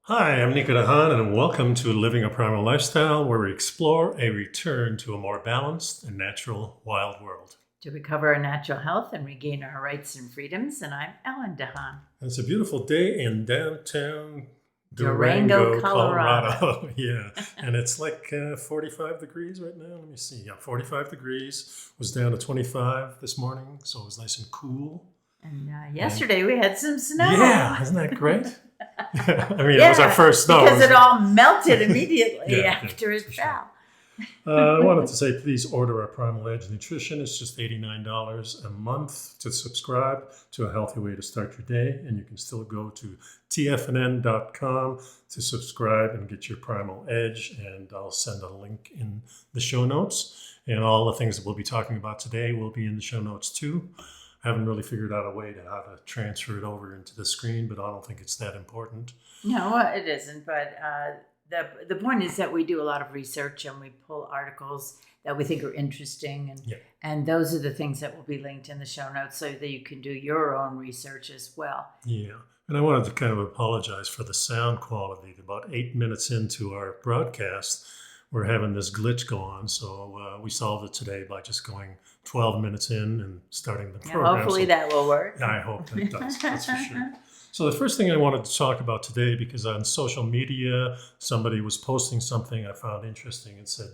Hi, I'm Nico Dahan, and welcome to Living a Primal Lifestyle, where we explore a return to a more balanced and natural wild world. To recover our natural health and regain our rights and freedoms. And I'm Ellen DeHaan. And it's a beautiful day in downtown Durango, Durango, Colorado. Colorado. Yeah, and it's like 45 degrees right now. Let me see. Yeah, 45 degrees. Was down to 25 this morning, so it was nice and cool. And And yesterday we had some snow. yeah, isn't that great? I mean, it was our first snow. Because it all melted immediately after it for sure. fell. I wanted to say, please order our Primal Edge Nutrition. It's just $89 a month to subscribe to a healthy way to start your day. And you can still go to tfnn.com to subscribe and get your Primal Edge. And I'll send a link in the show notes. And all the things that we'll be talking about today will be in the show notes too. I haven't really figured out a way to how to transfer it over into the screen, but I don't think it's that important. No, it isn't. But the point is that we do a lot of research and we pull articles that we think are interesting. And those are the things that will be linked in the show notes so that you can do your own research as well. Yeah. And I wanted to kind of apologize for the sound quality. About 8 minutes into our broadcast, we're having this glitch go on. So we solved it today by just going 12 minutes in and starting the program. Hopefully that will work. I hope that does. That's for sure. So the first thing I wanted to talk about today, because on social media, somebody was posting something I found interesting. It said,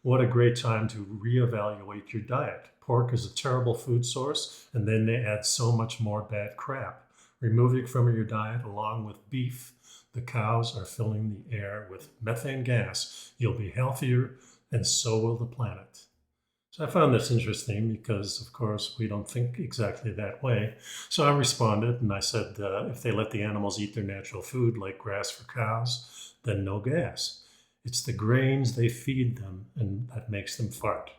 what a great time to reevaluate your diet. Pork is a terrible food source, and then they add so much more bad crap. Remove it from your diet along with beef. The cows are filling the air with methane gas. You'll be healthier, and so will the planet. So I found this interesting because, of course, we don't think exactly that way. So I responded and I said, if they let the animals eat their natural food like grass for cows, then no gas. It's the grains they feed them and that makes them fart.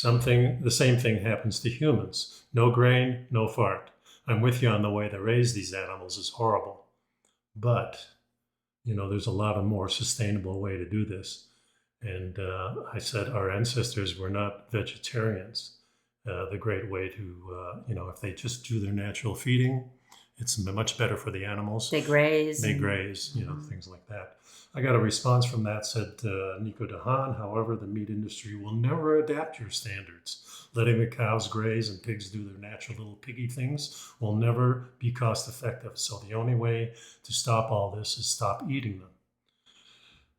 The same thing happens to humans. No grain, no fart. I'm with you on the way to raise these animals is horrible. But, there's a lot of more sustainable way to do this. And I said our ancestors were not vegetarians. The great way to, if they just do their natural feeding, it's much better for the animals. They graze. Things like that. I got a response from that, said Nico Dahan, however, the meat industry will never adapt your standards. Letting the cows graze and pigs do their natural little piggy things will never be cost effective. So the only way to stop all this is stop eating them.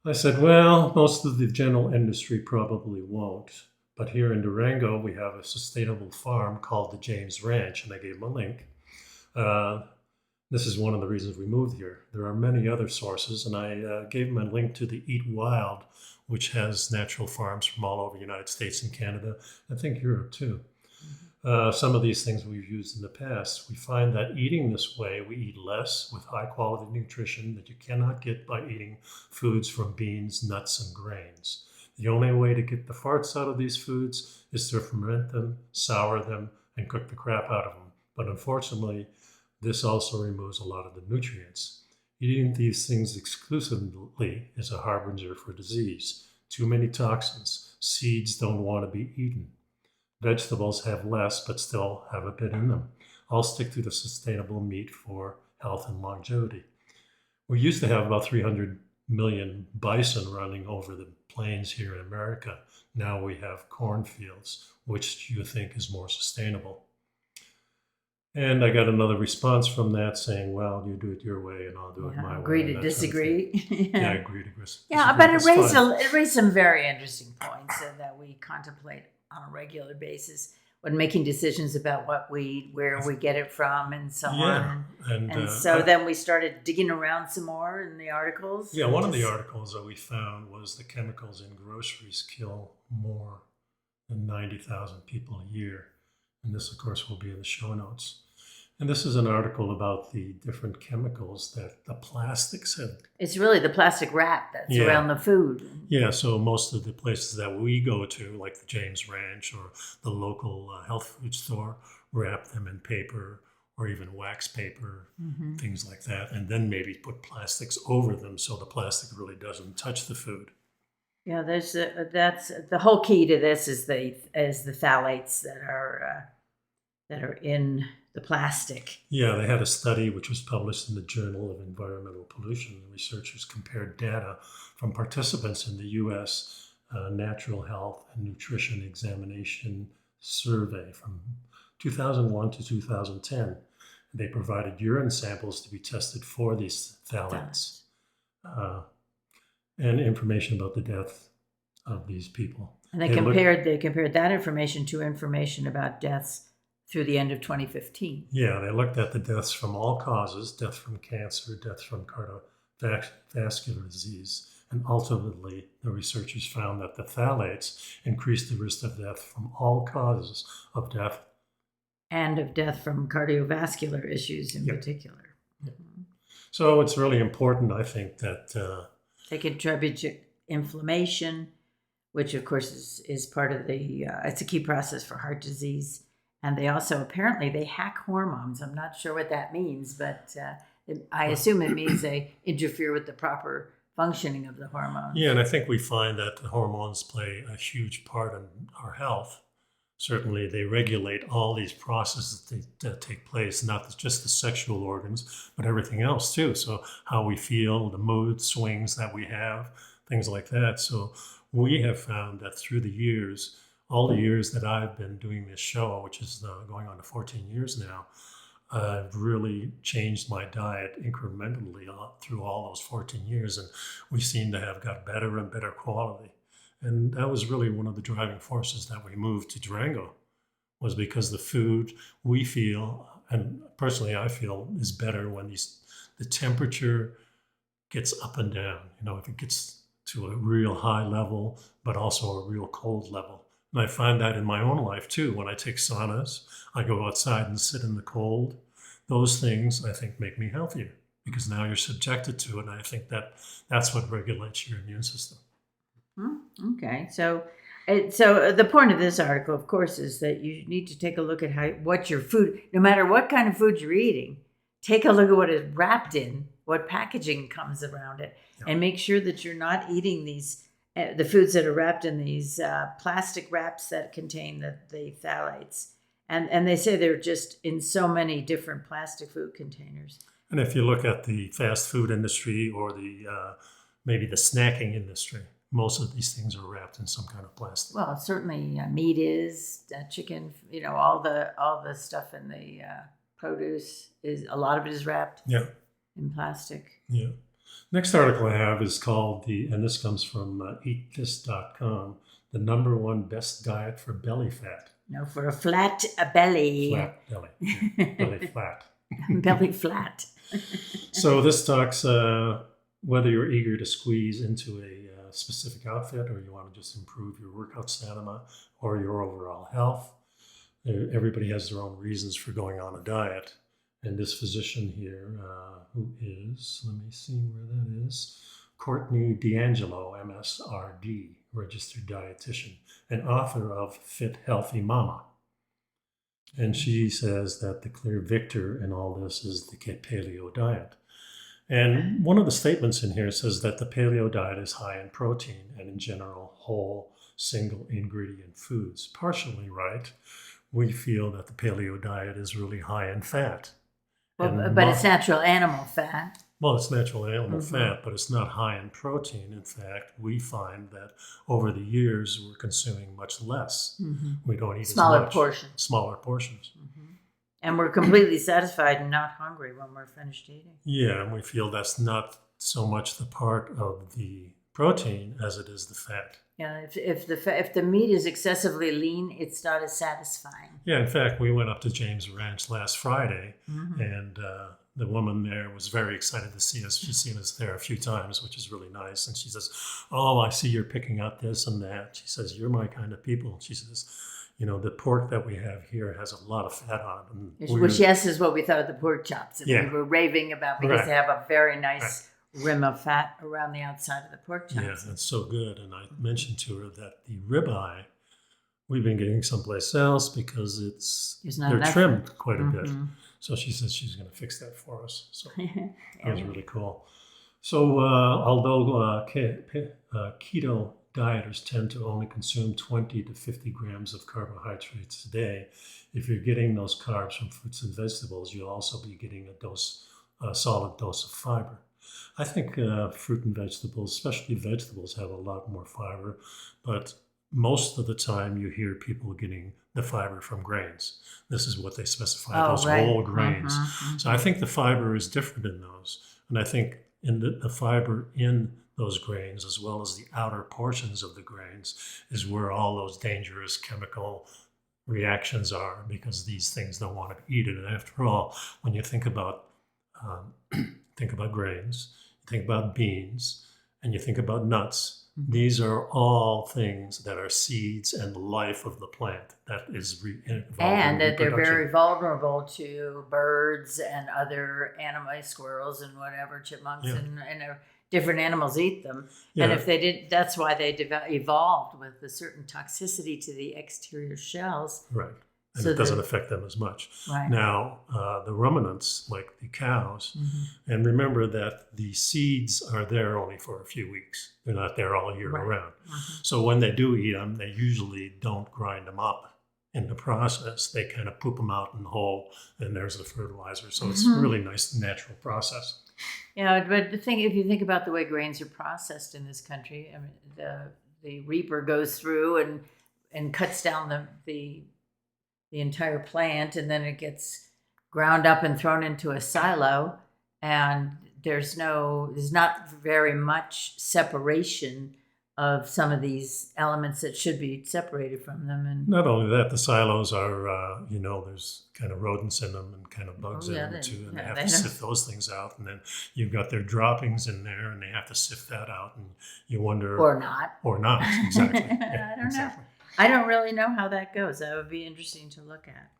I said, well, most of the general industry probably won't. But here in Durango, we have a sustainable farm called the James Ranch, and I gave him a link. This is one of the reasons we moved here. There are many other sources, and I gave him a link to the Eat Wild, which has natural farms from all over the United States and Canada, I think Europe too. Some of these things we've used in the past. We find that eating this way, we eat less with high quality nutrition that you cannot get by eating foods from beans, nuts, and grains. The only way to get the farts out of these foods is to ferment them, sour them, and cook the crap out of them. But unfortunately, this also removes a lot of the nutrients. Eating these things exclusively is a harbinger for disease. Too many toxins. Seeds don't want to be eaten. Vegetables have less, but still have a bit in them. I'll stick to the sustainable meat for health and longevity. We used to have about 300 million bison running over the plains here in America. Now we have cornfields, which you think is more sustainable. And I got another response from that saying, well, you do it your way and I'll do it my way. Agree to disagree. I agree to disagree. Yeah, but it raised some very interesting points that we contemplate on a regular basis when making decisions about where we get it from and so on. And so then we started digging around some more in the articles. Yeah, one of the articles that we found was the chemicals in groceries kill more than 90,000 people a year. And this, of course, will be in the show notes. And this is an article about the different chemicals that the plastics have. It's really the plastic wrap that's around the food. Yeah, so most of the places that we go to, like the James Ranch or the local health food store, wrap them in paper or even wax paper, things like that, and then maybe put plastics over them so the plastic really doesn't touch the food. Yeah, that's the whole key to this is the phthalates that are that are in the plastic. Yeah, they had a study which was published in the Journal of Environmental Pollution. Researchers compared data from participants in the U.S. Natural Health and Nutrition Examination Survey from 2001 to 2010. They provided urine samples to be tested for these phthalates and information about the death of these people. And they compared that information to information about deaths through the end of 2015. Yeah, they looked at the deaths from all causes, death from cancer, death from cardiovascular disease, and ultimately the researchers found that the phthalates increased the risk of death from all causes of death. And of death from cardiovascular issues in particular. Yeah. So it's really important, I think, that... they contribute to inflammation, which of course is part of the... it's a key process for heart disease. And they also, apparently, they hack hormones. I'm not sure what that means, but I assume it means they interfere with the proper functioning of the hormones. Yeah, and I think we find that the hormones play a huge part in our health. Certainly, they regulate all these processes that take place, not just the sexual organs, but everything else too. So how we feel, the mood swings that we have, things like that. So we have found that through the years, all the years that I've been doing this show, which is going on to 14 years now, I've really changed my diet incrementally through all those 14 years, and we seem to have got better and better quality. And that was really one of the driving forces that we moved to Durango, was because the food we feel, and personally I feel, is better when the temperature gets up and down. You know, if it gets to a real high level, but also a real cold level. And I find that in my own life too. When I take saunas, I go outside and sit in the cold. Those things, I think, make me healthier because now you're subjected to it. And I think that's what regulates your immune system. Okay. So the point of this article, of course, is that you need to take a look at what your food, no matter what kind of food you're eating, take a look at what it's wrapped in, what packaging comes around it, and make sure that you're not eating the foods that are wrapped in these plastic wraps that contain the phthalates. And they say they're just in so many different plastic food containers. And if you look at the fast food industry or maybe the snacking industry, most of these things are wrapped in some kind of plastic. Well, certainly meat is, chicken, all the stuff in the produce, a lot of it is wrapped in plastic. Yeah. Next article I have is called and this comes from eatthis.com, the #1 best diet for belly fat. No, for a flat belly. Flat belly. Yeah. Belly flat. Belly flat. So this talks whether you're eager to squeeze into a specific outfit or you want to just improve your workout stamina or your overall health. Everybody has their own reasons for going on a diet. And this physician here, who is, let me see where that is, Courtney D'Angelo, MSRD, registered dietitian, and author of Fit Healthy Mama. And she says that the clear victor in all this is the paleo diet. And one of the statements in here says that the paleo diet is high in protein and in general whole single ingredient foods. Partially right. We feel that the paleo diet is really high in fat. But it's natural animal fat. Well, it's natural animal fat, but it's not high in protein. In fact, we find that over the years, we're consuming much less. We don't eat smaller as much. Smaller portions. And we're completely satisfied and not hungry when we're finished eating. Yeah, and we feel that's not so much the part of the protein as it is the fat. Yeah, if the meat is excessively lean, it's not as satisfying. Yeah, in fact, we went up to James Ranch last Friday, and the woman there was very excited to see us. She's seen us there a few times, which is really nice. And she says, "Oh, I see you're picking out this and that." She says, "You're my kind of people." She says, the pork that we have here has a lot of fat on it. Which, yes, is what we thought of the pork chops that we were raving about because they have a very nice rim of fat around the outside of the pork chops. Yeah, it's so good. And I mentioned to her that the ribeye, we've been getting someplace else because they're trimmed quite a bit. So she says she's going to fix that for us. So that was really cool. So although keto dieters tend to only consume 20 to 50 grams of carbohydrates a day. If you're getting those carbs from fruits and vegetables, you'll also be getting a solid dose of fiber. I think fruit and vegetables, especially vegetables, have a lot more fiber, but most of the time you hear people getting the fiber from grains. This is what they specify, those whole grains. So I think the fiber is different in those. And I think in the fiber in those grains, as well as the outer portions of the grains, is where all those dangerous chemical reactions are, because these things don't want to eat it. And after all, when you think about grains, you think about beans, and you think about nuts, these are all things that are seeds and the life of the plant that is and that they're very vulnerable to birds and other animals, squirrels and whatever, chipmunks and different animals eat them. Yeah. And if they did, that's why they evolved with a certain toxicity to the exterior shells. Right. And so it doesn't affect them as much. Right. Now, the ruminants, like the cows, and remember that the seeds are there only for a few weeks. They're not there all year round. So when they do eat them, they usually don't grind them up in the process. They kind of poop them out in the hole, and there's the fertilizer. So it's a really nice natural process. Yeah, but the thing, if you think about the way grains are processed in this country, I mean, the reaper goes through and cuts down the entire plant, and then it gets ground up and thrown into a silo, and there's not very much separation of some of these elements that should be separated from them. And not only that, the silos are, there's kind of rodents in them and kind of bugs in them too, and they have to sift those things out. And then you've got their droppings in there, and they have to sift that out, and you wonder... Or not, exactly. I don't know. I don't really know how that goes. That would be interesting to look at.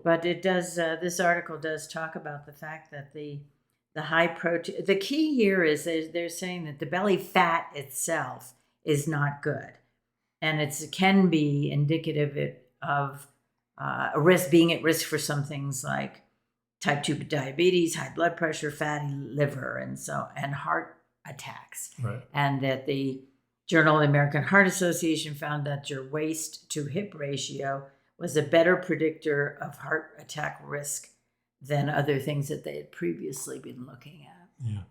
But it does. This article does talk about the fact that the high protein. The key here is they're saying that the belly fat itself is not good, and it can be indicative of a risk, being at risk for some things like type 2 diabetes, high blood pressure, fatty liver, and heart attacks. Right. And that the Journal of the American Heart Association found that your waist to hip ratio was a better predictor of heart attack risk than other things that they had previously been looking at. Yeah.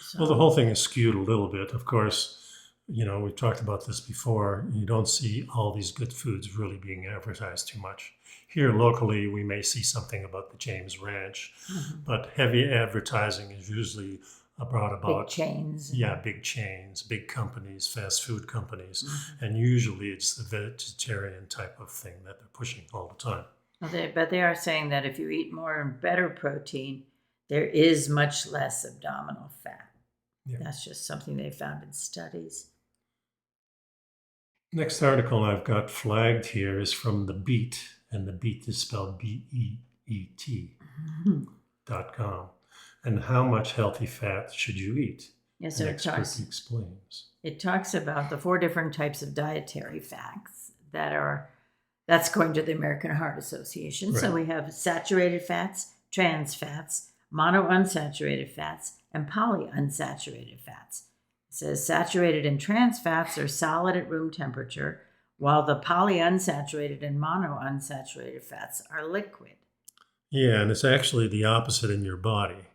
So, well, the whole thing is skewed a little bit. Of course, we've talked about this before. You don't see all these good foods really being advertised too much. Here locally, we may see something about the James Ranch, but heavy advertising is usually about big chains. Yeah, big chains, big companies, fast food companies. And usually it's the vegetarian type of thing that they're pushing all the time. But they are saying that if you eat more and better protein, there is much less abdominal fat. Yeah. That's just something they found in studies. Next article I've got flagged here is from The Beet, and The Beet is spelled BEET.com. And how much healthy fat should you eat? Yes, so explains. It talks about the 4 different types of dietary fats that's according to the American Heart Association. Right. So we have saturated fats, trans fats, monounsaturated fats, and polyunsaturated fats. It says saturated and trans fats are solid at room temperature, while the polyunsaturated and monounsaturated fats are liquid. Yeah, and it's actually the opposite in your body.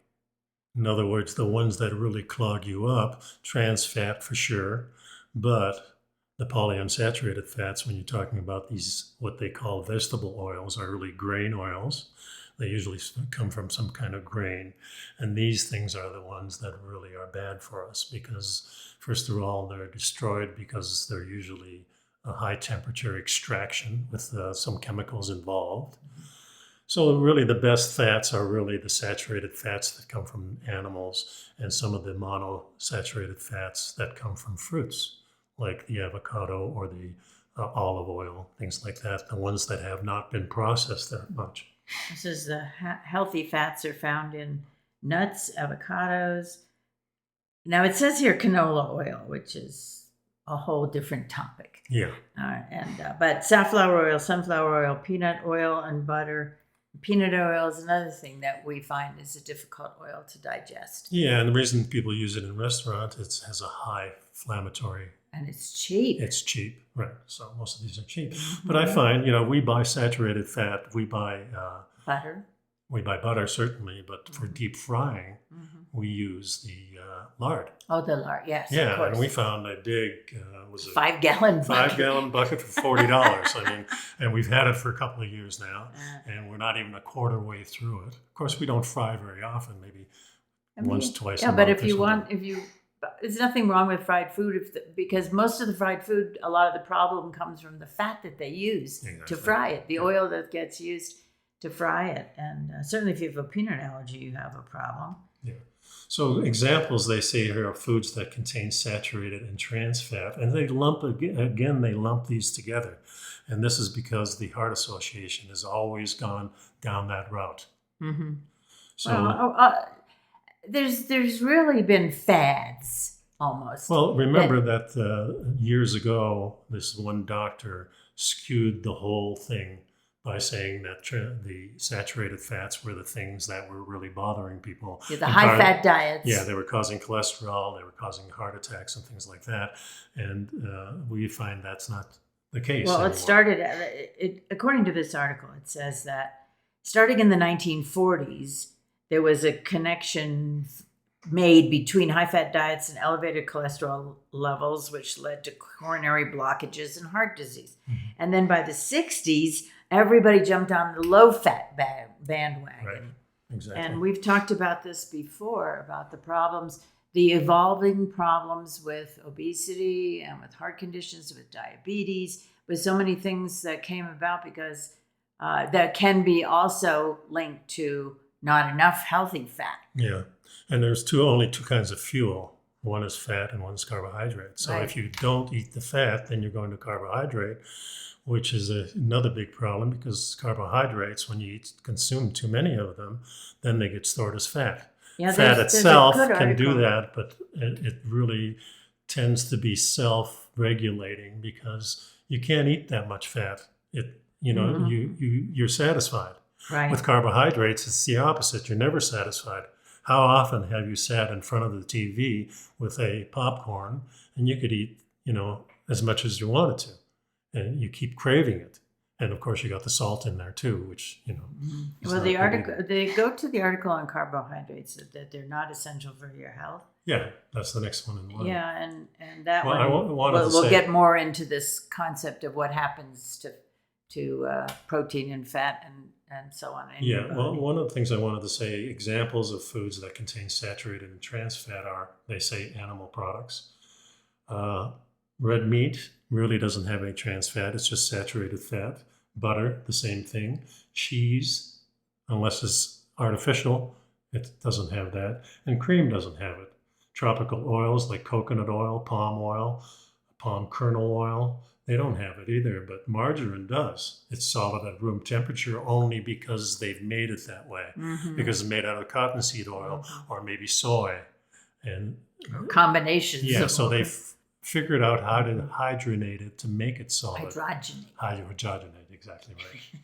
In other words, the ones that really clog you up, trans fat for sure, but the polyunsaturated fats, when you're talking about these, what they call vegetable oils, are really grain oils. They usually come from some kind of grain. And these things are the ones that really are bad for us because, first of all, they're destroyed because they're usually a high temperature extraction with some chemicals involved. So really the best fats are really the saturated fats that come from animals and some of the monosaturated fats that come from fruits, like the avocado or the olive oil, things like that, the ones that have not been processed that much. This is the healthy fats are found in nuts, avocados. Now it says here canola oil, which is a whole different topic. Yeah. But safflower oil, sunflower oil, peanut oil, and butter. Peanut oil is another thing that we find is a difficult oil to digest. Yeah, and the reason people use it in restaurants, it has a high inflammatory And it's cheap. It's cheap, right? So most of these are cheap. Mm-hmm. But I find, we buy saturated fat. We buy butter. We buy butter certainly, but for deep frying, Mm-hmm. we use the lard. Oh, the lard, yes. Yeah, of course. and we found a big, was it 5-gallon bucket. 5-gallon bucket for $40. I mean, and we've had it for a couple of years now, and we're not even a quarter way through it. Of course, we don't fry very often, maybe once, twice a month. Yeah, but if you there's nothing wrong with fried food because most of the fried food, a lot of the problem comes from the fat that they use to fry it, the oil that gets used to fry it. And certainly if you have a peanut allergy, you have a problem. Yeah. So examples they say here are foods that contain saturated and trans fat, and they lump these together. And this is because the Heart Association has always gone down that route. Mm-hmm. So there's really been fads almost. Well, remember that years ago, this one doctor skewed the whole thing by saying that the saturated fats were the things that were really bothering people. Yeah, the high-fat diets. Yeah, they were causing cholesterol, they were causing heart attacks and things like that. And we find that's not the case Well, anymore. it started, according to this article, it says that starting in the 1940s, there was a connection made between high-fat diets and elevated cholesterol levels, which led to coronary blockages and heart disease. Mm-hmm. And then by the 60s, everybody jumped on the low-fat bandwagon. Right, exactly. And we've talked about this before, about the problems, the evolving problems with obesity and with heart conditions, with diabetes, with so many things that came about because that can be also linked to not enough healthy fat. Yeah. And there's only two kinds of fuel. One is fat and one is carbohydrate. So if you don't eat the fat, then you're going to carbohydrate, which is another big problem because carbohydrates, when you consume too many of them, then they get stored as fat. Yeah, fat itself can do that, but it really tends to be self-regulating because you can't eat that much fat. You're satisfied. Right. With carbohydrates, it's the opposite. You're never satisfied. How often have you sat in front of the TV with a popcorn and you could eat, as much as you wanted to, and you keep craving it? And of course, you got the salt in there too, which Well, the article they go to the article on carbohydrates that they're not essential for your health. Yeah, that's the next one in line. Yeah, and that we'll get more into this concept of what happens to protein and fat and so on. Yeah, well, one of the things I wanted to say, examples of foods that contain saturated and trans fat are, they say, animal products. Red meat really doesn't have any trans fat. It's just saturated fat. Butter, the same thing. Cheese, unless it's artificial, it doesn't have that. And cream doesn't have it. Tropical oils like coconut oil, palm kernel oil, they don't have it either, but margarine does. It's solid at room temperature only because they've made it that way, because it's made out of cottonseed oil or maybe soy. And combinations. Yeah, so they've figured out how to hydrogenate it to make it solid. Hydrogenate, exactly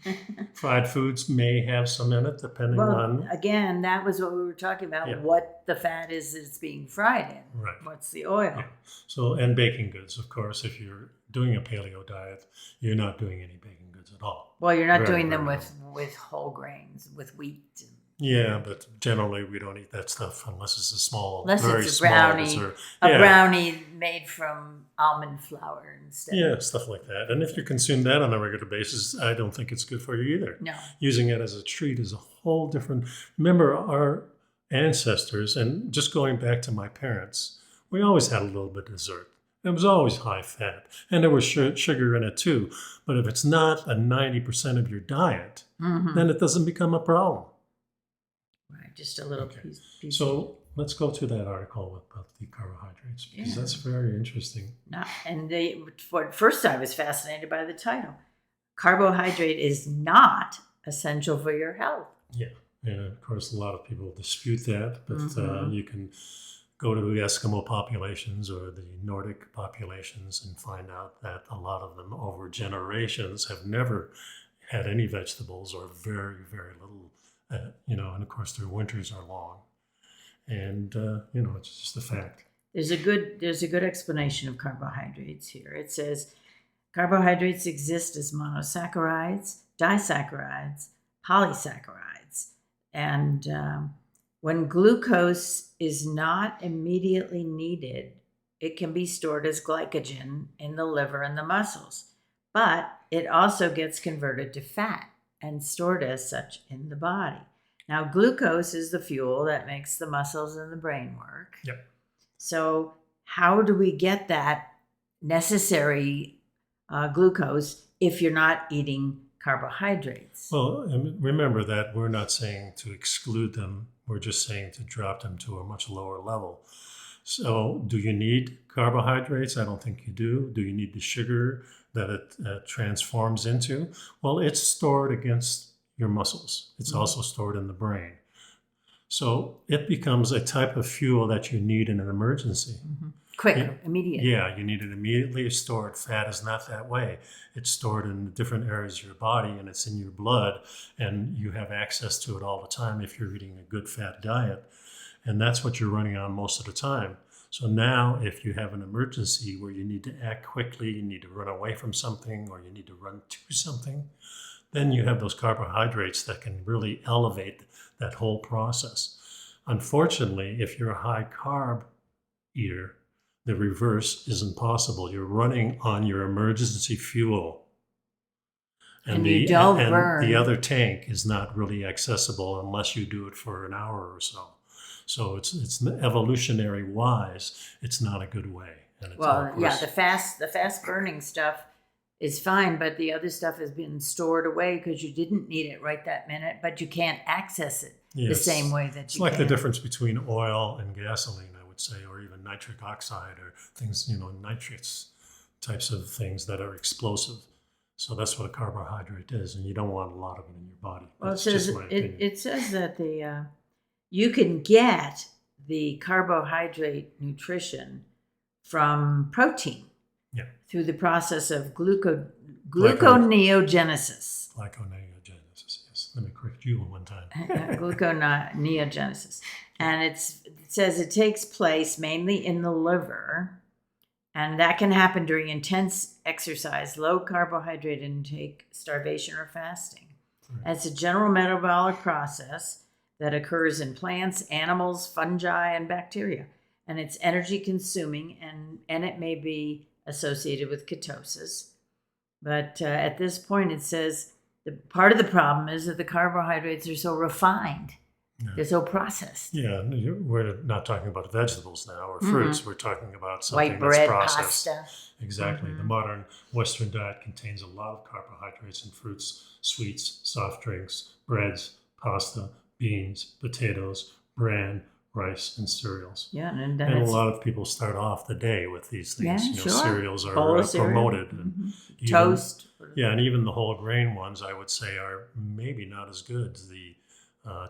right. Fried foods may have some in it, depending on... Again, that was what we were talking about, what the fat is that's being fried in. Right. What's the oil? Yeah. So, and baking goods, of course, if you're doing a paleo diet, you're not doing any baking goods at all. Well, you're not doing them with whole grains, with wheat. Yeah, but generally we don't eat that stuff unless it's a brownie, brownie made from almond flour instead. Yeah, stuff like that. And if you consume that on a regular basis, I don't think it's good for you either. No. Using it as a treat is a whole different... Remember, our ancestors, and just going back to my parents, we always had a little bit of dessert. It was always high fat, and there was sugar in it too. But if it's not a 90% of your diet, then it doesn't become a problem. Right, just a little piece. So let's go to that article about the carbohydrates, because that's very interesting. First I was fascinated by the title. Carbohydrate is not essential for your health. Yeah, and of course a lot of people dispute that, but you can go to the Eskimo populations or the Nordic populations and find out that a lot of them over generations have never had any vegetables or very, very little. And of course their winters are long, and it's just a fact. there's a good explanation of carbohydrates here. It says carbohydrates exist as monosaccharides, disaccharides, polysaccharides, and when glucose is not immediately needed, it can be stored as glycogen in the liver and the muscles, but it also gets converted to fat and stored as such in the body. Now, glucose is the fuel that makes the muscles and the brain work. Yep. So how do we get that necessary glucose if you're not eating carbohydrates? Well, and remember that we're not saying to exclude them. We're just saying to drop them to a much lower level. So do you need carbohydrates? I don't think you do. Do you need the sugar that it transforms into? Well, it's stored against your muscles. It's also stored in the brain. So it becomes a type of fuel that you need in an emergency. Quick, immediate. Yeah, you need it immediately stored. Fat is not that way. It's stored in different areas of your body, and it's in your blood, and you have access to it all the time if you're eating a good fat diet. And that's what you're running on most of the time. So now if you have an emergency where you need to act quickly, you need to run away from something, or you need to run to something, then you have those carbohydrates that can really elevate that whole process. Unfortunately, if you're a high carb eater, the reverse isn't possible. You're running on your emergency fuel. And you don't and burn. The other tank is not really accessible unless you do it for an hour or so. So it's evolutionary wise, it's not a good way. And it's the fast burning stuff is fine, but the other stuff has been stored away because you didn't need it right that minute, but you can't access it the same way that you can. It's like the difference between oil and gasoline, I would say, or even nitric oxide or things, nitrates types of things that are explosive. So that's what a carbohydrate is, and you don't want a lot of it in your body. Well, it says that you can get the carbohydrate nutrition from protein through the process of gluconeogenesis. Gluconeogenesis, yes. Let me correct you one time. Gluconeogenesis. And it says it takes place mainly in the liver, and that can happen during intense exercise, low carbohydrate intake, starvation, or fasting. Right. It's a general metabolic process that occurs in plants, animals, fungi, and bacteria. And it's energy consuming, and it may be associated with ketosis. But at this point, it says part of the problem is that the carbohydrates are so refined. They're so processed. Yeah, we're not talking about vegetables now or fruits. We're talking about something white bread, that's processed. pasta. Exactly. The modern Western diet contains a lot of carbohydrates in fruits, sweets, soft drinks, breads, pasta, beans, potatoes, bran, rice, and cereals. Yeah, and a lot of people start off the day with these things. Yeah, Cereals are promoted. Mm-hmm. And toast. And even the whole grain ones, I would say, are maybe not as good. The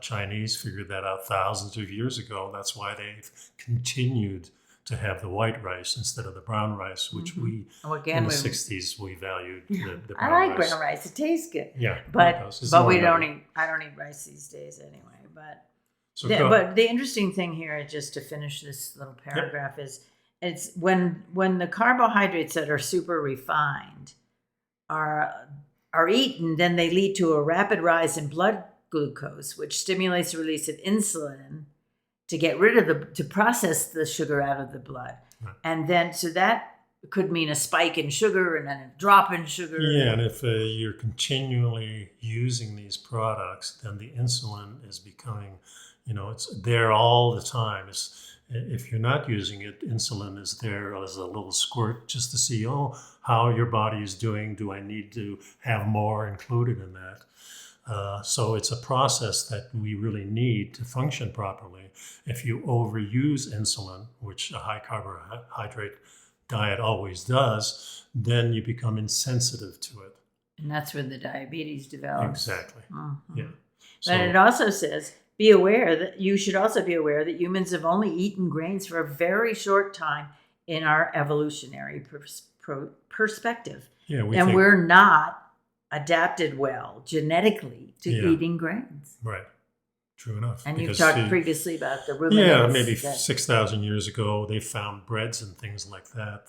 Chinese figured that out thousands of years ago. That's why they've continued to have the white rice instead of the brown rice, which in the 60s we valued the brown rice. I like brown rice. It tastes good. Yeah. But I don't eat rice these days anyway. But the interesting thing here, just to finish this little paragraph, is it's when the carbohydrates that are super refined are eaten, then they lead to a rapid rise in blood glucose, which stimulates the release of insulin to get rid of to process the sugar out of the blood. Right. And then, so that could mean a spike in sugar and then a drop in sugar. Yeah, and if you're continually using these products, then the insulin is becoming, it's there all the time. If you're not using it, insulin is there as a little squirt just to see, how your body is doing. Do I need to have more included in that? So it's a process that we really need to function properly. If you overuse insulin, which a high carbohydrate diet always does, then you become insensitive to it. And that's where the diabetes develops. Exactly. Mm-hmm. Yeah. But it also says, you should also be aware that humans have only eaten grains for a very short time in our evolutionary perspective. Yeah, we're not adapted well genetically to eating grains. Right. true enough. And you've Because talked previously about the ruminants. yeah, maybe 6,000 years ago, they found breads and things like that,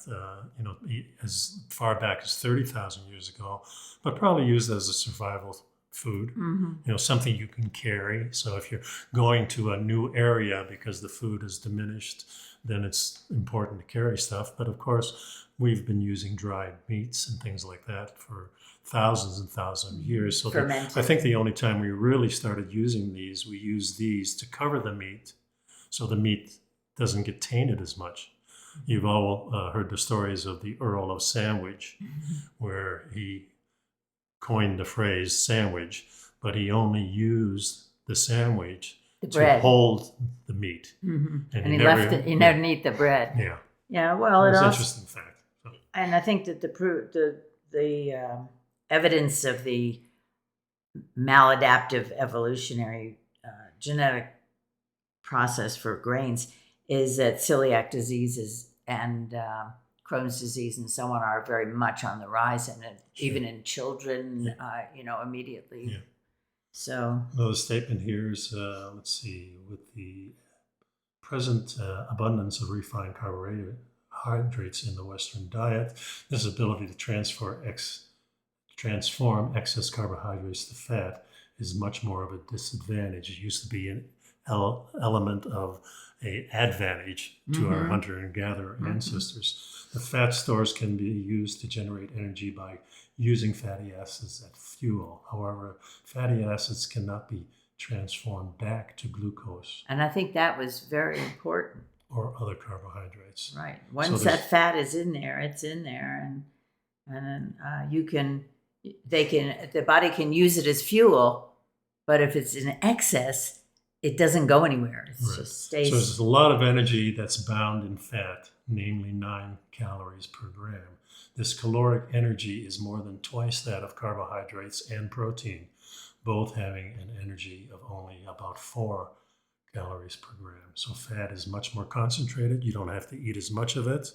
as far back as 30,000 years ago, but probably used as a survival food, something you can carry. So if you're going to a new area because the food is diminished, then it's important to carry stuff. But of course, we've been using dried meats and things like that for thousands and thousands of years. So I think the only time we really started using these, we used these to cover the meat so the meat doesn't get tainted as much. You've all heard the stories of the Earl of Sandwich, where he coined the phrase sandwich, but he only used the sandwich to hold the meat. And he left it, he never eat the bread. Yeah. Yeah, well, it's an interesting fact. So. And I think that the evidence of the maladaptive evolutionary genetic process for grains is that celiac diseases and Crohn's disease and so on are very much on the rise, and even in children, immediately. Yeah. So the statement here is, let's see, with the present abundance of refined carbohydrates in the Western diet, this ability to transform excess carbohydrates to fat is much more of a disadvantage. It used to be an element of an advantage to our hunter and gatherer ancestors. The fat stores can be used to generate energy by using fatty acids as fuel. However, fatty acids cannot be transformed back to glucose. And I think that was very important. Or other carbohydrates. Right. Once that fat is in there, it's in there, and the body can use it as fuel, but if it's in excess, it doesn't go anywhere. It just stays. So there's a lot of energy that's bound in fat, namely 9 calories per gram. This caloric energy is more than twice that of carbohydrates and protein, both having an energy of only about 4 calories per gram. So fat is much more concentrated. You don't have to eat as much of it,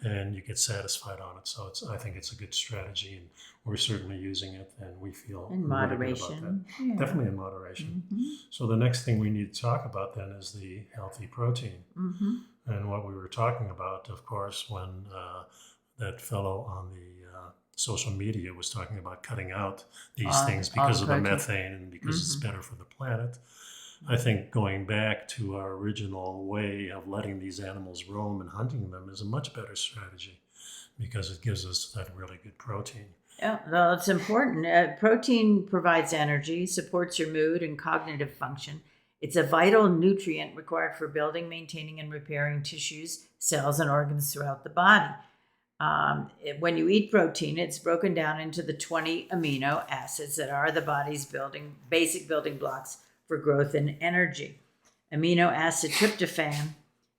and you get satisfied on it. So I think it's a good strategy, and we're certainly using it, and we feel in moderation. Really good about that. Yeah. Definitely in moderation. So the next thing we need to talk about then is the healthy protein. And what we were talking about, of course, when that fellow on the social media was talking about cutting out these things because of the methane and because it's better for the planet. I think going back to our original way of letting these animals roam and hunting them is a much better strategy because it gives us that really good protein. Yeah, well, it's important. Protein provides energy, supports your mood and cognitive function. It's a vital nutrient required for building, maintaining, and repairing tissues, cells, and organs throughout the body. When you eat protein, it's broken down into the 20 amino acids that are the body's basic building blocks for growth and energy. Amino acid tryptophan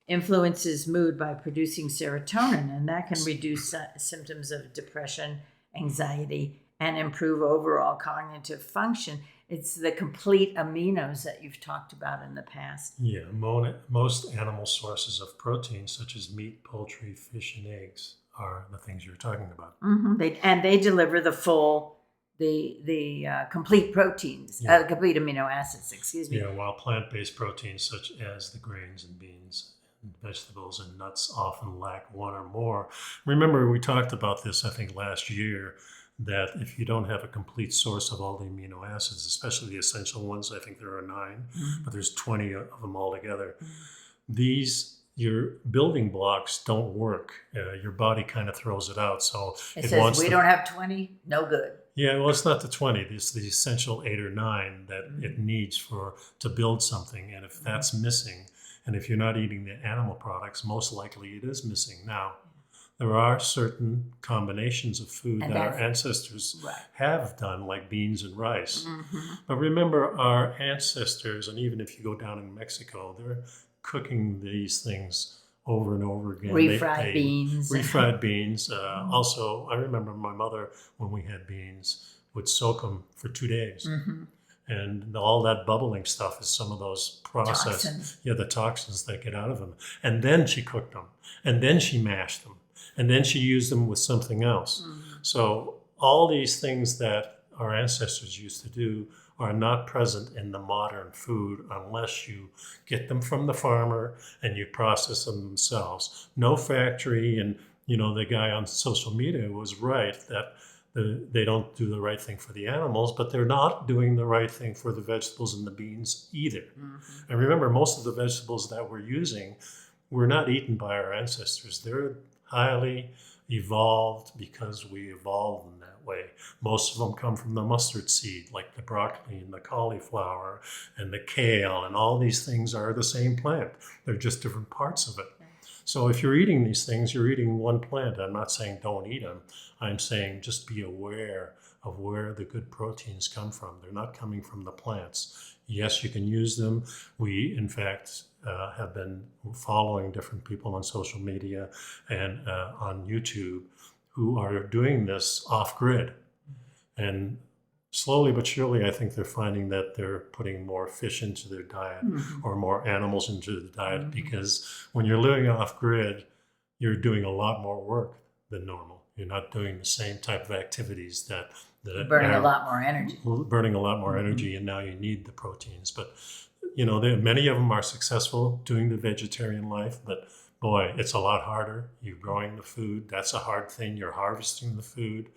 influences mood by producing serotonin, and that can reduce symptoms of depression, anxiety, and improve overall cognitive function. It's the complete aminos that you've talked about in the past. Yeah, most animal sources of protein, such as meat, poultry, fish, and eggs, are the things you're talking about. They deliver the full, the complete proteins, complete amino acids, excuse me. Yeah, while plant-based proteins such as the grains and beans and vegetables and nuts often lack one or more. Remember, we talked about this, I think, last year, that if you don't have a complete source of all the amino acids, especially the essential ones, I think there are 9, but there's 20 of them altogether. Your building blocks don't work. Your body kind of throws it out. So it says we don't have 20, no good. Yeah, well, it's not the 20. It's the essential 8 or 9 that it needs to build something. And if that's missing, and if you're not eating the animal products, most likely it is missing. Now, there are certain combinations of food that our ancestors have done, like beans and rice. But remember, our ancestors, and even if you go down in Mexico, they're cooking these things over and over again. Refried beans. Refried beans. Also, I remember my mother, when we had beans, would soak them for 2 days. And all that bubbling stuff is some of those processed, the toxins that get out of them. And then she cooked them. And then she mashed them. And then she used them with something else. So all these things that our ancestors used to do are not present in the modern food unless you get them from the farmer and you process them themselves. No factory. And, the guy on social media was right that they don't do the right thing for the animals, but they're not doing the right thing for the vegetables and the beans either. Mm-hmm. And remember, most of the vegetables that we're using were not eaten by our ancestors. They're highly evolved because we evolved in that way. Most of them come from the mustard seed, like the broccoli and the cauliflower and the kale, and all these things are the same plant. They're just different parts of it. So if you're eating these things, you're eating one plant. I'm not saying don't eat them. I'm saying just be aware of where the good proteins come from. They're not coming from the plants. Yes, you can use them. We, in fact, have been following different people on social media and on YouTube who are doing this off-grid. And slowly but surely, I think they're finding that they're putting more fish into their diet or more animals into the diet, because when you're living off-grid, you're doing a lot more work than normal. You're not doing the same type of activities that burning a lot more energy. Burning a lot more energy, and now you need the proteins. But many of them are successful doing the vegetarian life, but boy, it's a lot harder. You're growing the food. That's a hard thing. You're harvesting the food.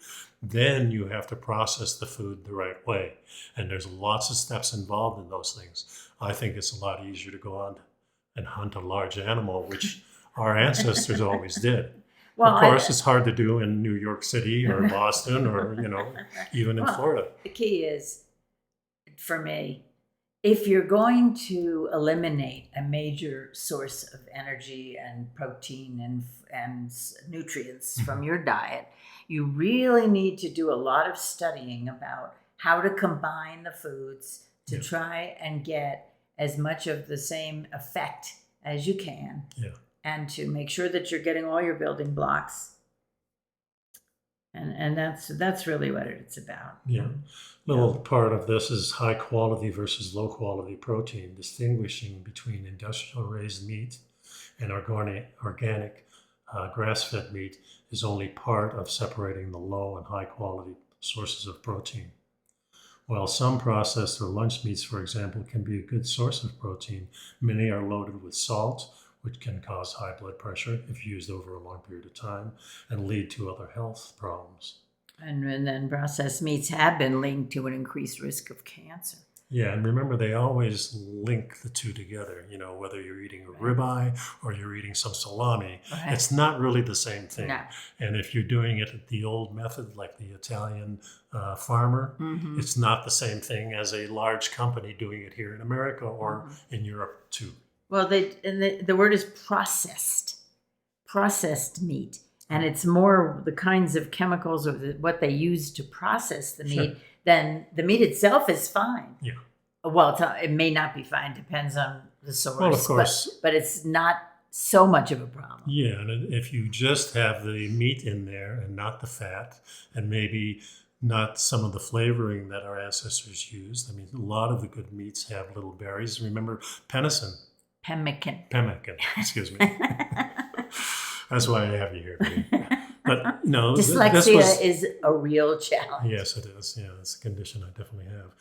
Then you have to process the food the right way. And there's lots of steps involved in those things. I think it's a lot easier to go on and hunt a large animal, which our ancestors always did. Well, of course, it's hard to do in New York City or Boston or, even in Florida. The key is, for me, if you're going to eliminate a major source of energy and protein and nutrients from your diet, you really need to do a lot of studying about how to combine the foods to try and get as much of the same effect as you can. Yeah. And to make sure that you're getting all your building blocks. And that's really what it's about. Yeah. Little part of this is high quality versus low quality protein, distinguishing between industrial raised meat and organic grass-fed meat is only part of separating the low and high quality sources of protein. While some processed or lunch meats, for example, can be a good source of protein, many are loaded with salt, which can cause high blood pressure if used over a long period of time and lead to other health problems. And then processed meats have been linked to an increased risk of cancer. Yeah, and remember, they always link the two together. Whether you're eating a ribeye or you're eating some salami, it's not really the same thing. No. And if you're doing it the old method, like the Italian farmer, it's not the same thing as a large company doing it here in America or in Europe too. Well, the word is processed meat, and it's more the kinds of chemicals or what they use to process the meat than the meat itself is fine. Yeah. Well, it may not be fine, depends on the source. Well, of course. But it's not so much of a problem. Yeah, and if you just have the meat in there and not the fat, and maybe not some of the flavoring that our ancestors used. I mean, a lot of the good meats have little berries. Remember pemmican, excuse me. That's why I have you here. But no, dyslexia is a real challenge. Yes, it is. Yeah, it's a condition I definitely have.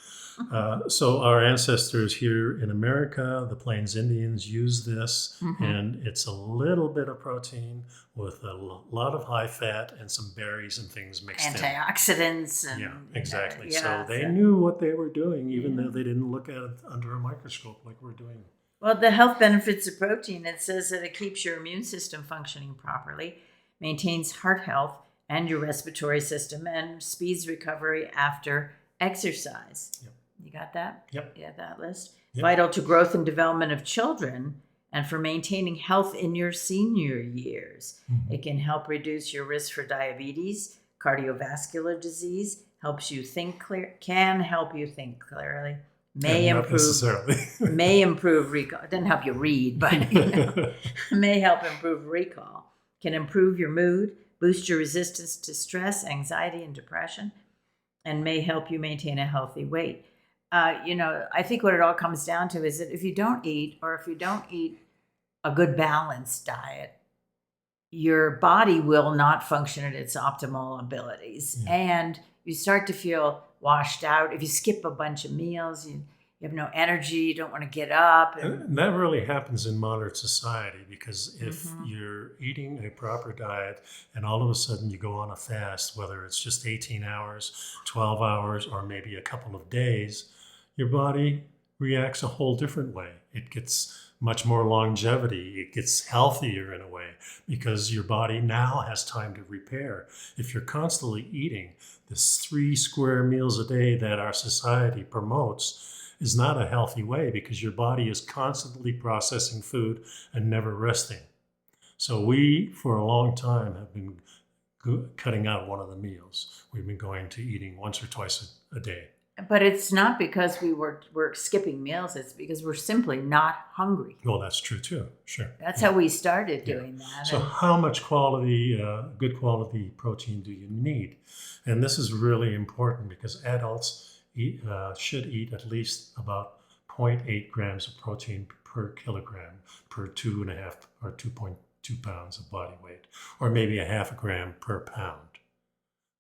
So our ancestors here in America, the Plains Indians, use this, and it's a little bit of protein with a lot of high fat and some berries and things mixed Antioxidants. in. Yeah, exactly. So they knew what they were doing, even though they didn't look at it under a microscope like we're doing. Well, the health benefits of protein, it says that it keeps your immune system functioning properly, maintains heart health and your respiratory system, and speeds recovery after exercise. Yep. You got that? Yep. You have that list? Yep. Vital to growth and development of children and for maintaining health in your senior years. It can help reduce your risk for diabetes, cardiovascular disease, helps you think can help you think clearly. May improve recall. It doesn't help you read, but may help improve recall. Can improve your mood, boost your resistance to stress, anxiety, and depression, and may help you maintain a healthy weight. I think what it all comes down to is that if you don't eat a good balanced diet, your body will not function at its optimal abilities. And you start to feel washed out. If you skip a bunch of meals, you have no energy, you don't want to get up. And that really happens in modern society, because if Mm-hmm. you're eating a proper diet and all of a sudden you go on a fast, whether it's just 18 hours, 12 hours, or maybe a couple of days, your body reacts a whole different way. It gets much more longevity. It gets healthier in a way, because your body now has time to repair. If you're constantly eating this 3 square meals a day that our society promotes, is not a healthy way, because your body is constantly processing food and never resting. So we, for a long time, have been cutting out one of the meals. We've been going to eating once or twice a day. But it's not because we're skipping meals. It's because we're simply not hungry. Well, that's true too. Sure. That's how we started doing that. So how much quality, good quality protein do you need? And this is really important, because adults should eat at least about 0.8 grams of protein per kilogram per 2.5 or 2.2 pounds of body weight, or maybe a half a gram per pound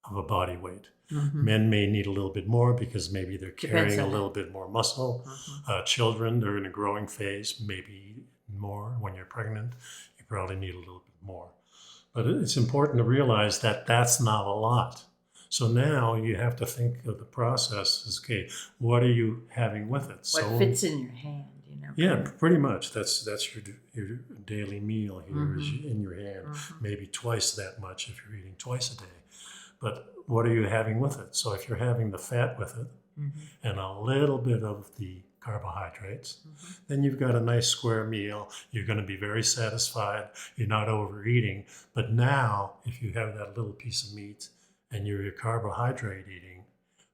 of a body weight. Mm-hmm. Men may need a little bit more, because maybe they're carrying a little it. bit more muscle. Mm-hmm. Children, they're in a growing phase, maybe more. When you're pregnant, you probably need a little bit more. But it's important to realize that that's not a lot. So now you have to think of the process as, okay, what are you having with it? What fits in your hand, Yeah, pretty much. That's your daily meal here, Mm-hmm. is in your hand. Mm-hmm. Maybe twice that much if you're eating twice a day. But what are you having with it? So if you're having the fat with it Mm-hmm. and a little bit of the carbohydrates, Mm-hmm. then you've got a nice square meal. You're going to be very satisfied. You're not overeating. But now, if you have that little piece of meat and you're carbohydrate eating,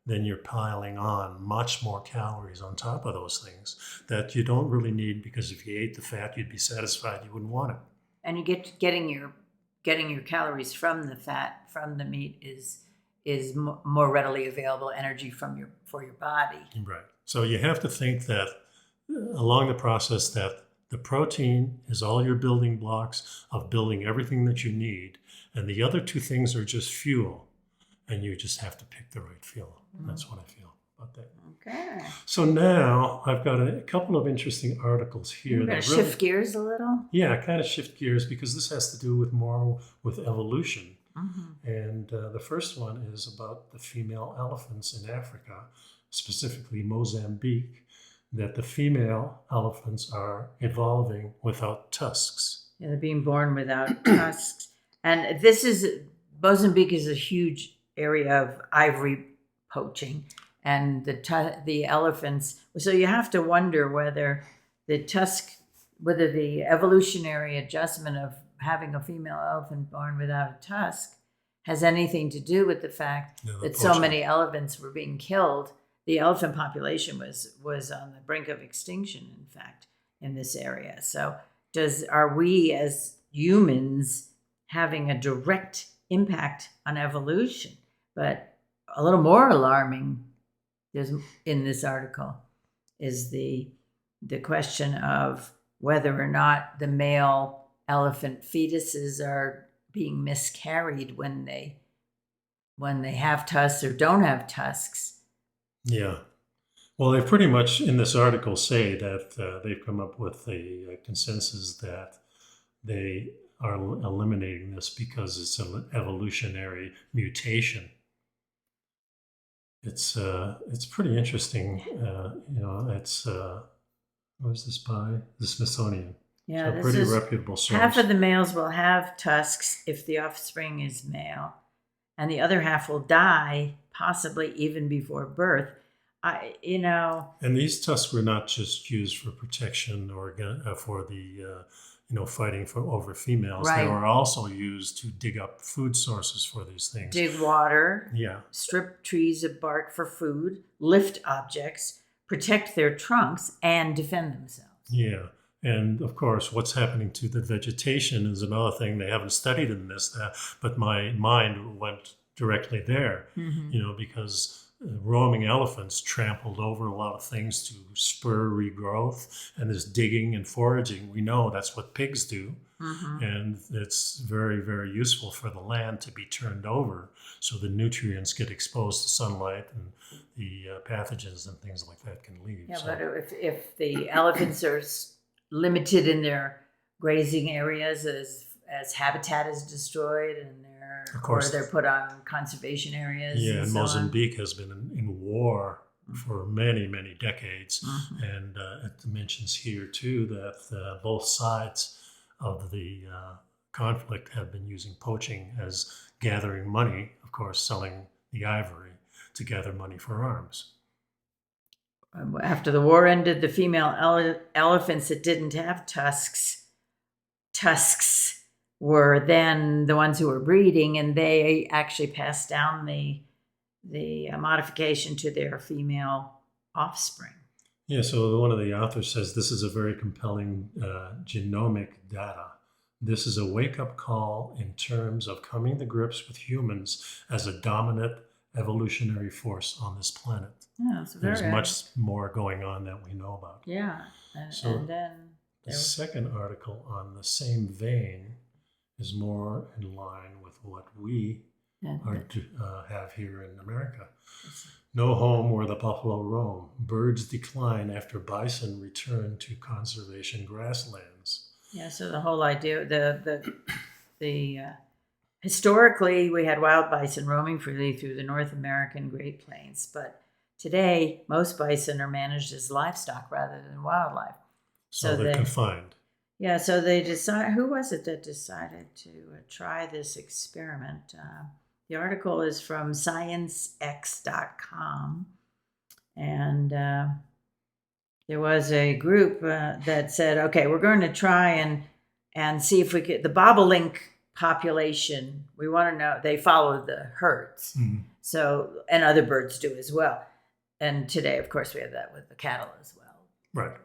then you're piling on much more calories on top of those things that you don't really need, because if you ate the fat, you'd be satisfied. You wouldn't want it. And you getting your calories from the fat, from the meat is more readily available energy for your body. Right. So you have to think that along the process, that the protein is all your building blocks of building everything that you need, and the other two things are just fuel, and you just have to pick the right fuel. That's what I feel about that. Okay. So now I've got a couple of interesting articles here. You're going to shift gears a little? Yeah, kind of shift gears, because this has to do more with evolution. Mm-hmm. And the first one is about the female elephants in Africa, specifically Mozambique, that the female elephants are evolving without tusks. Yeah, they're being born without tusks. And Mozambique is a huge area of ivory poaching, and the elephants. So you have to wonder whether the evolutionary adjustment of having a female elephant born without a tusk has anything to do with the fact that so many elephants were being killed. The elephant population was on the brink of extinction, in fact, in this area. So are we as humans having a direct impact on evolution? But a little more alarming in this article is the question of whether or not the male elephant fetuses are being miscarried when they have tusks or don't have tusks. Yeah. Well, they pretty much in this article say that they've come up with a consensus that they are eliminating this because it's an evolutionary mutation. It's pretty interesting. It's where's this by? The Smithsonian. Yeah, so pretty reputable source. Half of the males will have tusks if the offspring is male, and the other half will die, possibly even before birth. And these tusks were not just used for protection or for the fighting over females. Right. They were also used to dig up food sources for these things. Dig water. Yeah. Strip trees of bark for food. Lift objects. Protect their trunks and defend themselves. Yeah. And of course, what's happening to the vegetation is another thing they haven't studied in this, but my mind went directly there, Mm-hmm. Because roaming elephants trampled over a lot of things to spur regrowth, and this digging and foraging, we know that's what pigs do. And it's very, very useful for the land to be turned over so the nutrients get exposed to sunlight and the pathogens and things like that can leave. Yeah, but if the elephants are limited in their grazing areas as habitat is destroyed and they're put on conservation areas. Yeah, and Mozambique has been in war for many, many decades. And it mentions here too that both sides of the conflict have been using poaching as gathering money, of course, selling the ivory to gather money for arms. After the war ended, the female elephants that didn't have tusks were then the ones who were breeding, and they actually passed down the modification to their female offspring. Yeah, so one of the authors says this is a very compelling genomic data. This is a wake-up call in terms of coming to grips with humans as a dominant evolutionary force on this planet. Yeah, there's much more going on that we know about. Yeah, and then the second article on the same vein is more in line with what we have here in America. No home where the buffalo roam. Birds decline after bison return to conservation grasslands. Yeah, so the whole idea, the historically we had wild bison roaming freely through the North American Great Plains, but today most bison are managed as livestock rather than wildlife. So they're confined. Yeah, so they decide. Who was it that decided to try this experiment? The article is from ScienceX.com, and there was a group that said, "Okay, we're going to try and see if we could." The bobolink population, we want to know. They follow the herds, so and other birds do as well. And today, of course, we have that with the cattle as well. Right.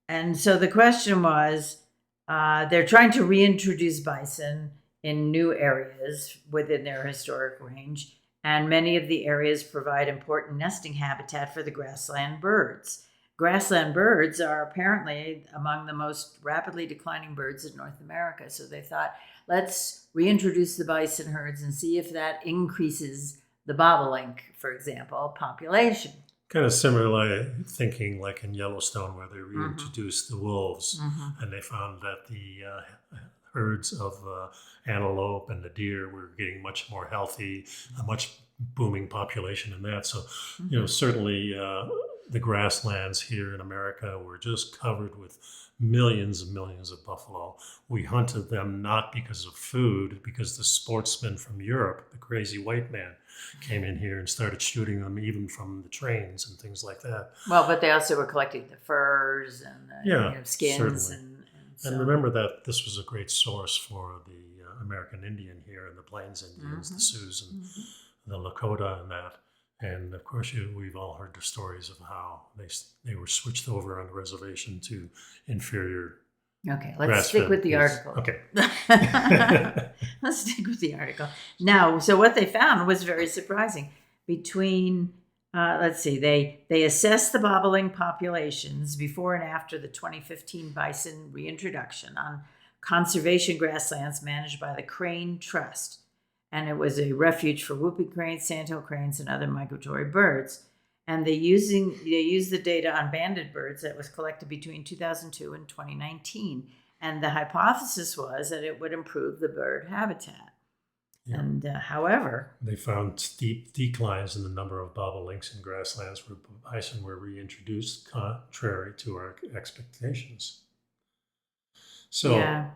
And so the question was, they're trying to reintroduce bison in new areas within their historic range, and many of the areas provide important nesting habitat for the grassland birds. Grassland birds are apparently among the most rapidly declining birds in North America, so they thought, let's reintroduce the bison herds and see if that increases the bobolink, for example, population. Kind of similar thinking like in Yellowstone where they reintroduced the wolves, and they found that the herds of antelope and the deer were getting much more healthy, a much booming population in that. So, certainly the grasslands here in America were just covered with millions and millions of buffalo. We hunted them not because of food, because the sportsmen from Europe, the crazy white man, came in here and started shooting them even from the trains and things like that. Well, but they also were collecting the furs and skins. And remember that this was a great source for the American Indian here and the Plains Indians, the Sioux and the Lakota and that. And of course, we've all heard the stories of how they were switched over on the reservation to inferior. Okay, let's stick with the article. Okay. Let's stick with the article. Now, so what they found was very surprising. Between, they assessed the bobolink populations before and after the 2015 bison reintroduction on conservation grasslands managed by the Crane Trust. And it was a refuge for whooping cranes, sandhill cranes, and other migratory birds. And they used the data on banded birds that was collected between 2002 and 2019. And the hypothesis was that it would improve the bird habitat. Yeah. And however, they found steep declines in the number of bobolinks in grasslands where bison were reintroduced, contrary to our expectations. So yeah,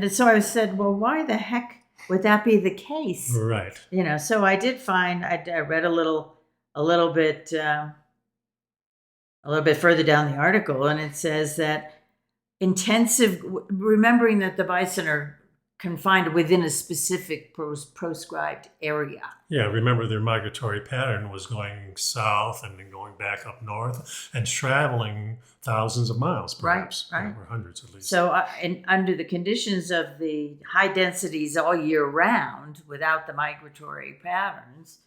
so I said, well, why the heck would that be the case? Right. So I did find I read a little bit further down the article, and it says that remembering that the bison are confined within a specific proscribed area. Yeah, remember their migratory pattern was going south and then going back up north and traveling thousands of miles, perhaps, right. Or hundreds at least. So under the conditions of the high densities all year round, without the migratory patterns,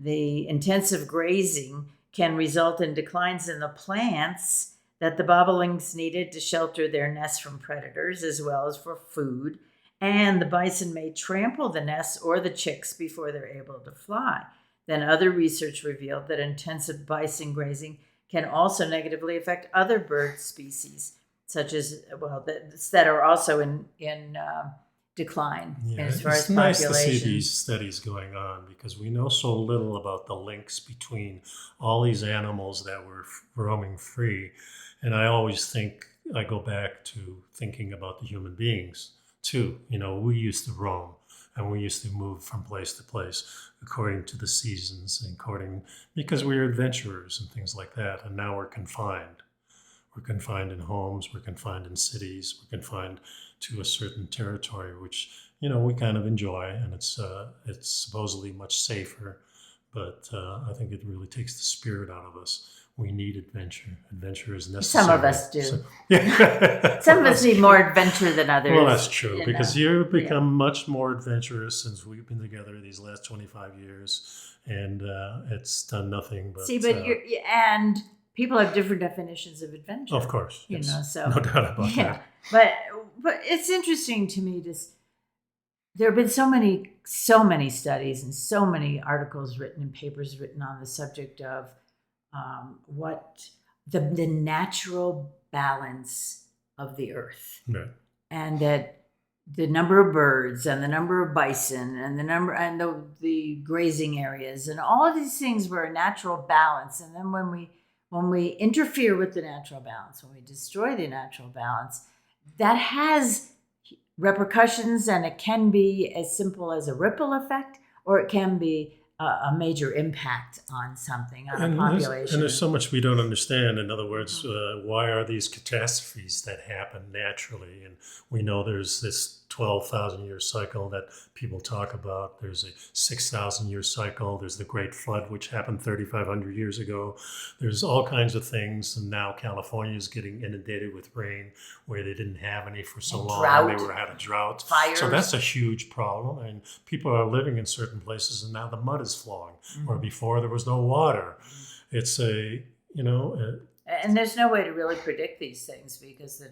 the intensive grazing can result in declines in the plants that the bobolinks needed to shelter their nests from predators as well as for food. And the bison may trample the nests or the chicks before they're able to fly. Then other research revealed that intensive bison grazing can also negatively affect other bird species, such as, that are also in decline as far as it's nice to see populations. these studies going on because we know so little about the links between all these animals that were roaming free. And I always I go back to thinking about the human beings too. We used to roam and we used to move from place to place according to the seasons and because we were adventurers and things like that. And now we're confined. We're confined in homes, we're confined in cities, we're confined to a certain territory, which, we kind of enjoy, and it's supposedly much safer, but I think it really takes the spirit out of us. We need adventure. Adventure is necessary. Some of us do. Yeah. Some of us need more adventure than others. Well, that's true, because you've become much more adventurous since we've been together these last 25 years, and it's done nothing but... and people have different definitions of adventure. Of course. So no doubt about that. But it's interesting to me there have been so many studies and so many articles written and papers written on the subject of what the natural balance of the earth. Right. And that the number of birds and the number of bison and the grazing areas and all of these things were a natural balance. And then when we interfere with the natural balance, when we destroy the natural balance, that has repercussions, and it can be as simple as a ripple effect, or it can be a major impact on something, on a population. And there's so much we don't understand. In other words, why are these catastrophes that happen naturally? And we know there's this 12,000-year cycle that people talk about. There's a 6,000-year cycle. There's the Great Flood, which happened 3,500 years ago. There's all kinds of things. And now California is getting inundated with rain where they didn't have any for so long. Drought. They had a drought. Fires. So that's a huge problem. And people are living in certain places, and now the mud is flowing, where before there was no water. It's and there's no way to really predict these things because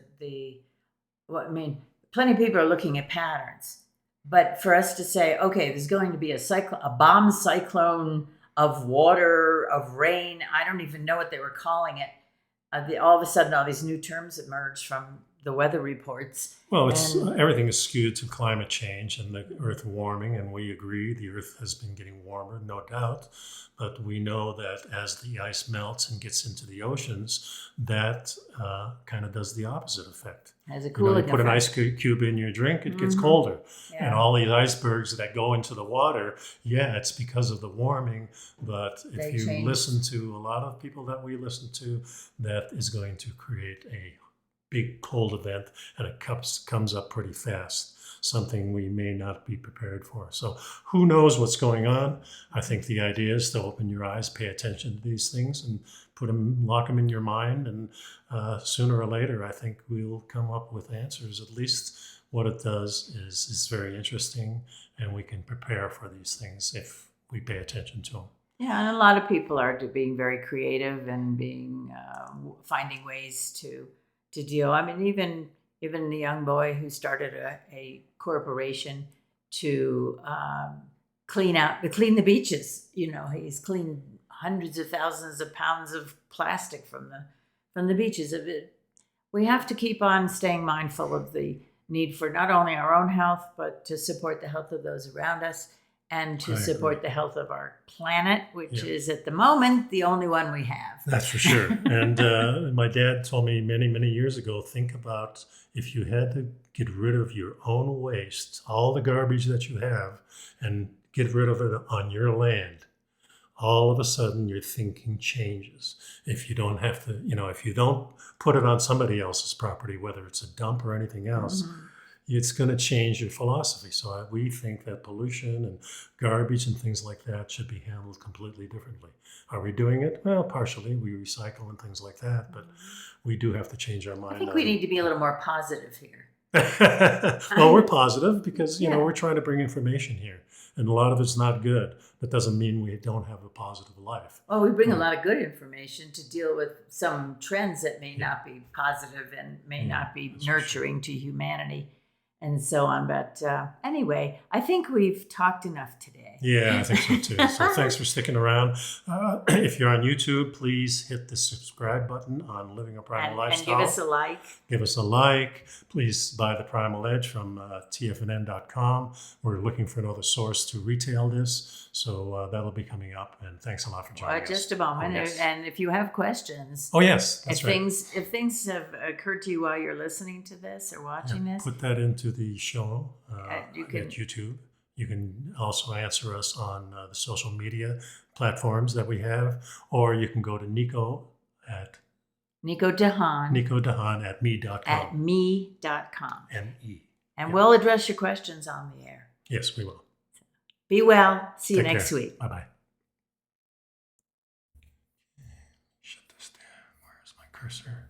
plenty of people are looking at patterns, but for us to say, okay, there's going to be a bomb cyclone of water, of rain, I don't even know what they were calling it. All of a sudden, all these new terms emerge from the weather reports. Well, everything is skewed to climate change and the earth warming, and we agree the earth has been getting warmer, no doubt. But we know that as the ice melts and gets into the oceans, that kind of does the opposite effect. As a cooling you put an ice cube in your drink, it gets colder. Yeah. And all these icebergs that go into the water, it's because of the warming. But if you listen to a lot of people that we listen to, that is going to create a big cold event, and it comes up pretty fast, something we may not be prepared for. So who knows what's going on? I think the idea is to open your eyes, pay attention to these things, and lock them in your mind. And sooner or later, I think we'll come up with answers. At least what it does is very interesting, and we can prepare for these things if we pay attention to them. Yeah, and a lot of people are being very creative and finding ways to deal. I mean, even the young boy who started a corporation to clean the beaches. He's cleaned hundreds of thousands of pounds of plastic from the beaches. We have to keep on staying mindful of the need for not only our own health, but to support the health of those around us, and to support the health of our planet, which is at the moment the only one we have. That's for sure. And my dad told me many, many years ago, think about if you had to get rid of your own waste, all the garbage that you have, and get rid of it on your land, all of a sudden your thinking changes. If you don't have to, if you don't put it on somebody else's property, whether it's a dump or anything else, it's going to change your philosophy. So we think that pollution and garbage and things like that should be handled completely differently. Are we doing it? Well, partially. We recycle and things like that, but we do have to change our mind. I think we need to be a little more positive here. Well, we're positive because, Yeah. we're trying to bring information here. And a lot of it's not good. That doesn't mean we don't have a positive life. Well, we bring a lot of good information to deal with some trends that may Yeah. not be positive and may Yeah, not be that's for nurturing to humanity and so on. But anyway, I think we've talked enough today. Yeah, I think so too. So thanks for sticking around. If you're on YouTube, please hit the subscribe button on Living a Primal And Lifestyle. give us a like. Give us a like. Please buy the Primal Edge from tfnn.com. We're looking for another source to retail this. So that'll be coming up. And thanks a lot for joining us. Just a moment. Oh, yes. And if you have questions, Oh, yes, that's right. If things have occurred to you while you're listening to this or watching this, put that into the show you at can- YouTube. You can also answer us on the social media platforms that we have, or you can go to Nico Dahan at me.com. at me.com. M-E. And we'll address your questions on the air. Yes, we will. Be well. See you Take next care. week. Bye-bye. Shut this down. Where's my cursor?